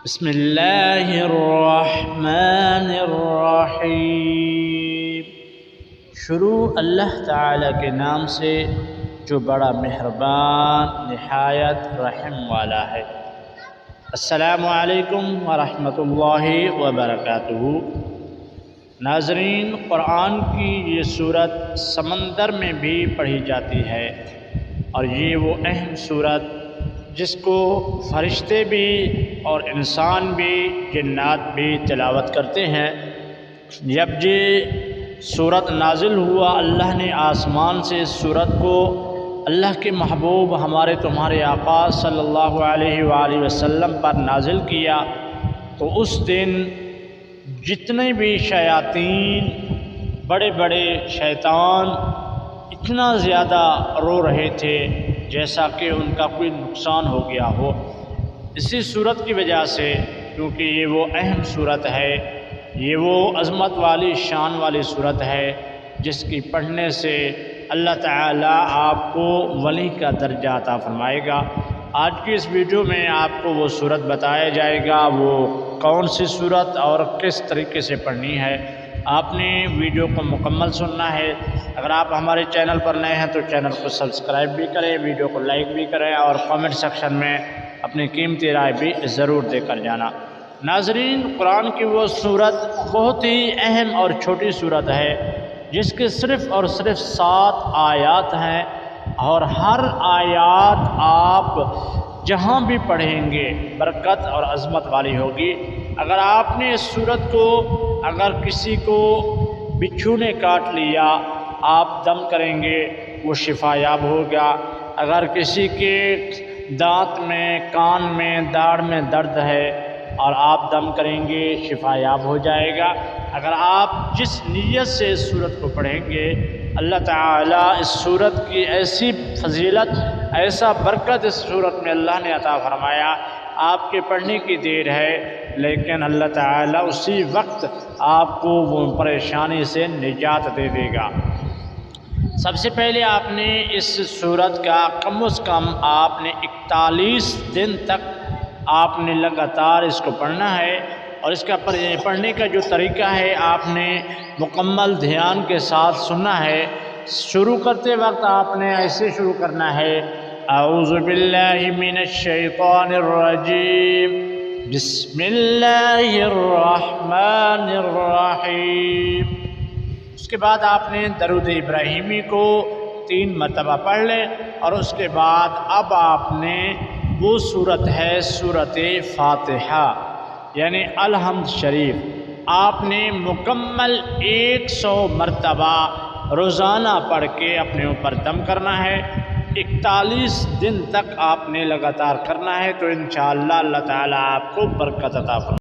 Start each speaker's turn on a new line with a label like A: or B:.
A: بسم اللہ الرحمن الرحیم۔ شروع اللہ تعالی کے نام سے جو بڑا مہربان نہایت رحم والا ہے۔ السلام علیکم ورحمۃ اللہ وبرکاتہ۔ ناظرین، قرآن کی یہ سورت سمندر میں بھی پڑھی جاتی ہے، اور یہ وہ اہم سورت جس کو فرشتے بھی اور انسان بھی جنات بھی تلاوت کرتے ہیں۔ جب یہ سورت نازل ہوا، اللہ نے آسمان سے اس سورت کو اللہ کے محبوب ہمارے تمہارے آقا صلی اللہ علیہ وآلہ وسلم پر نازل کیا، تو اس دن جتنے بھی شیاطین، بڑے بڑے شیطان اتنا زیادہ رو رہے تھے جیسا کہ ان کا کوئی نقصان ہو گیا ہو، اسی صورت کی وجہ سے، کیونکہ یہ وہ اہم صورت ہے، یہ وہ عظمت والی شان والی صورت ہے جس کی پڑھنے سے اللہ تعالیٰ آپ کو ولی کا درجہ عطا فرمائے گا۔ آج کی اس ویڈیو میں آپ کو وہ صورت بتایا جائے گا، وہ کون سی صورت اور کس طریقے سے پڑھنی ہے۔ آپ نے ویڈیو کو مکمل سننا ہے۔ اگر آپ ہمارے چینل پر نئے ہیں تو چینل کو سبسکرائب بھی کریں، ویڈیو کو لائک بھی کریں، اور کامنٹ سیکشن میں اپنی قیمتی رائے بھی ضرور دے کر جانا۔ ناظرین، قرآن کی وہ صورت بہت ہی اہم اور چھوٹی صورت ہے جس کے صرف اور صرف 7 آیات ہیں، اور ہر آیات آپ جہاں بھی پڑھیں گے برکت اور عظمت والی ہوگی۔ اگر آپ نے اس صورت کو، اگر کسی کو بچھو نے کاٹ لیا، آپ دم کریں گے وہ شفا یاب ہوگا۔ اگر کسی کے دانت میں، کان میں، داڑھ میں درد ہے اور آپ دم کریں گے شفا یاب ہو جائے گا۔ اگر آپ جس نیت سے اس صورت کو پڑھیں گے، اللہ تعالیٰ اس صورت کی ایسی فضیلت، ایسا برکت اس صورت میں اللہ نے عطا فرمایا۔ آپ کے پڑھنے کی دیر ہے، لیکن اللہ تعالیٰ اسی وقت آپ کو وہ پریشانی سے نجات دے دے گا۔ سب سے پہلے آپ نے اس صورت کا کم از کم آپ نے 41 دن تک آپ نے لگاتار اس کو پڑھنا ہے، اور اس کا پڑھنے کا جو طریقہ ہے آپ نے مکمل دھیان کے ساتھ سننا ہے۔ شروع کرتے وقت آپ نے ایسے شروع کرنا ہے، اعوذ باللہ من الشیطان الرجیم، بسم اللہ الرحمن الرحیم۔ اس کے بعد آپ نے درود ابراہیمی کو 3 مرتبہ پڑھ لیں، اور اس کے بعد اب آپ نے وہ صورت ہے سورۃ فاتحہ یعنی الحمد شریف، آپ نے مکمل 100 مرتبہ روزانہ پڑھ کے اپنے اوپر دم کرنا ہے۔ 41 دن تک آپ نے لگاتار کرنا ہے، تو انشاءاللہ اللہ تعالیٰ آپ کو برکت عطا فرمائے گا۔